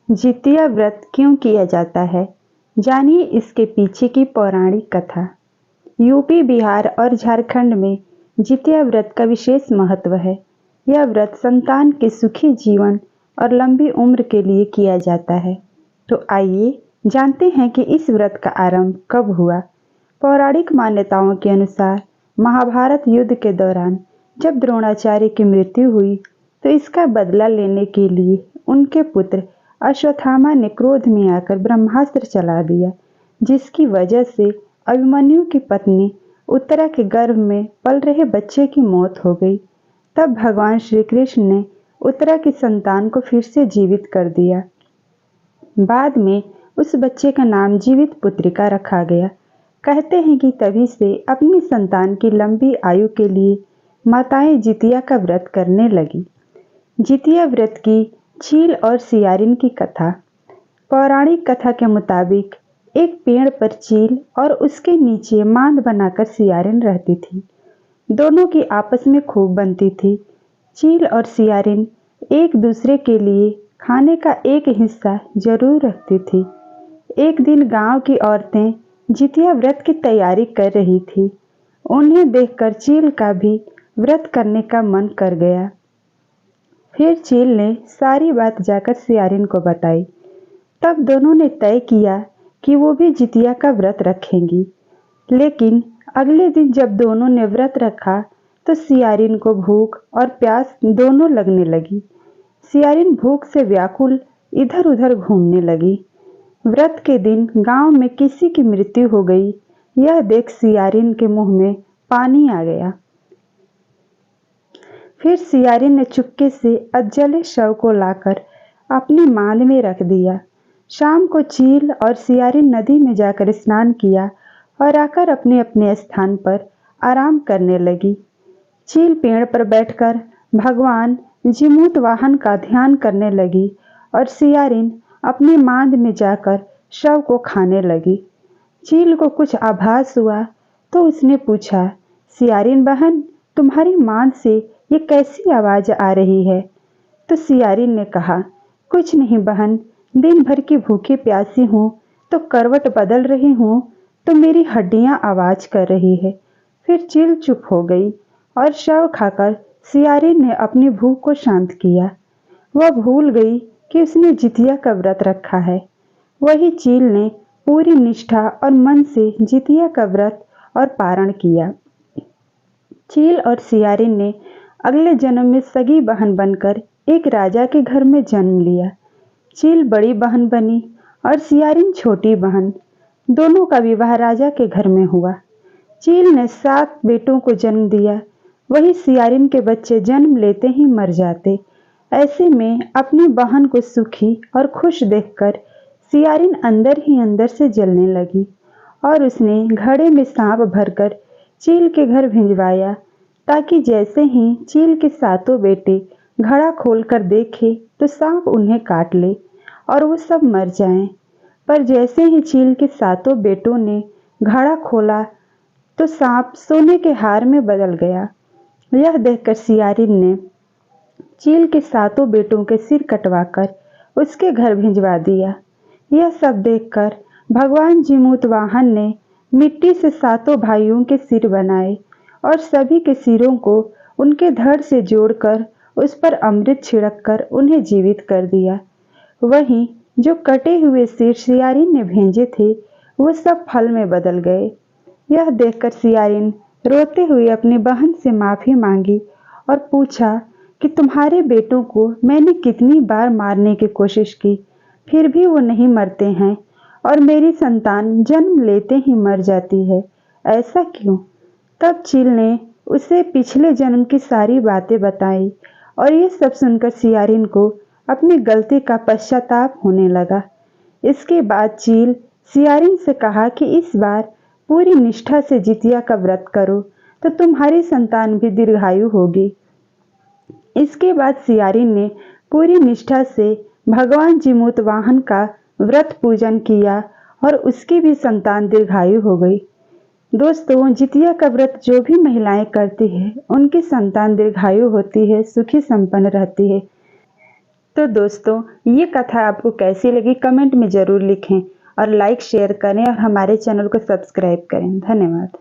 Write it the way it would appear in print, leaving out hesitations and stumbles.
जितिया व्रत क्यों किया जाता है? जानिए इसके पीछे की पौराणिक कथा। यूपी, बिहार और झारखंड में जितिया व्रत का विशेष महत्व है। यह व्रत संतान के सुखी जीवन और लंबी उम्र के लिए किया जाता है। तो आइए जानते हैं कि इस व्रत का आरंभ कब हुआ। पौराणिक मान्यताओं के अनुसार महाभारत युद्ध के दौरान जब द्रोणाचार्य की मृत्यु हुई तो इसका बदला लेने के लिए उनके पुत्र अश्वत्थामा ने क्रोध में आकर ब्रह्मास्त्र चला दिया, जिसकी वजह से अभिमन्यु की पत्नी उत्तरा के गर्भ में पल रहे बच्चे की मौत हो गई। तब भगवान श्री कृष्ण ने उत्तरा की संतान को फिर से जीवित कर दिया। बाद में उस बच्चे का नाम जीवित पुत्रिका रखा गया। कहते हैं कि तभी से अपनी संतान की लंबी आयु के लिए माताएं जितिया का व्रत करने लगी। जितिया व्रत की चील और सियारिन की कथा। पौराणिक कथा के मुताबिक एक पेड़ पर चील और उसके नीचे मांद बनाकर सियारिन रहती थी। दोनों की आपस में खूब बनती थी। चील और सियारिन एक दूसरे के लिए खाने का एक हिस्सा जरूर रखती थी। एक दिन गांव की औरतें जितिया व्रत की तैयारी कर रही थी। उन्हें देखकर चील का भी व्रत करने का मन कर गया। फिर चील ने सारी बात जाकर सियारिन को बताई। तब दोनों ने तय किया कि वो भी जितिया का व्रत रखेंगी। लेकिन अगले दिन जब दोनों ने व्रत रखा तो सियारिन को भूख और प्यास दोनों लगने लगी। सियारिन भूख से व्याकुल इधर उधर घूमने लगी। व्रत के दिन गांव में किसी की मृत्यु हो गई, यह देख सियारिन के मुंह में पानी आ गया। फिर सियारिन ने चुपके से अधजले शव को लाकर अपनी मांद में रख दिया। शाम को चील और सियारिन नदी में जाकर स्नान किया और आकर अपने अपने स्थान पर आराम करने लगी। चील पेड़ पर बैठकर भगवान जीमूत वाहन का ध्यान करने लगी और सियारिन अपनी मांद में जाकर शव को खाने लगी। चील को कुछ आभास हुआ तो उसने पूछा, सियारिन बहन, तुम्हारी मांद से ये कैसी आवाज आ रही है? तो सियारिन ने कहा, कुछ नहीं बहन, दिन भर की भूखी प्यासी हूँ तो करवट बदल रही हूँ तो मेरी हड्डियाँ आवाज कर रही है। फिर चील चुप हो गई और शव खाकर सियारिन ने अपनी भूख को शांत किया। वह भूल गई कि उसने जितिया का व्रत रखा है। वही चील ने पूरी निष्ठा और मन से जितिया का व्रत और पारण किया। चील और सियारिन ने अगले जन्म में सगी बहन बनकर एक राजा के घर में जन्म लिया। चील बड़ी बहन बनी और सियारिन छोटी बहन। दोनों का विवाह राजा के घर में हुआ। चील ने 7 बेटों को जन्म दिया, वही सियारिन के बच्चे जन्म लेते ही मर जाते। ऐसे में अपनी बहन को सुखी और खुश देखकर सियारिन अंदर ही अंदर से जलने लगी और उसने घड़े में सांप भरकर चील के घर भिजवाया, ताकि जैसे ही चील के 7 बेटे घड़ा खोलकर देखे तो सांप उन्हें काट ले और वो सब मर जाएं। पर जैसे ही चील के 7 बेटों ने घड़ा खोला तो सांप सोने के हार में बदल गया। यह देखकर सियारिन ने चील के 7 बेटों के सिर कटवाकर उसके घर भिजवा दिया। यह सब देखकर भगवान जीमूत वाहन ने मिट्टी से 7 भाइयों के सिर बनाए और सभी के सिरों को उनके धड़ से जोड़कर उस पर अमृत छिड़ककर उन्हें जीवित कर दिया। वहीं जो कटे हुए सिर सियारिन ने भेजे थे वो सब फल में बदल गए। यह देखकर सियारिन रोते हुए अपनी बहन से माफी मांगी और पूछा कि तुम्हारे बेटों को मैंने कितनी बार मारने की कोशिश की, फिर भी वो नहीं मरते हैं और मेरी संतान जन्म लेते ही मर जाती है, ऐसा क्यों? तब चील ने उसे पिछले जन्म की सारी बातें बताई और ये सब सुनकर सियारिन को अपनी गलती का पश्चाताप होने लगा। इसके बाद चील सियारिन से कहा कि इस बार पूरी निष्ठा से जितिया का व्रत करो तो तुम्हारी संतान भी दीर्घायु होगी। इसके बाद सियारिन ने पूरी निष्ठा से भगवान जीमूत वाहन का व्रत पूजन किया और उसकी भी संतान दीर्घायु हो गई। दोस्तों, जितिया का व्रत जो भी महिलाएं करती है उनकी संतान दीर्घायु होती है, सुखी संपन्न रहती है। तो दोस्तों, ये कथा आपको कैसी लगी कमेंट में ज़रूर लिखें और लाइक शेयर करें और हमारे चैनल को सब्सक्राइब करें। धन्यवाद।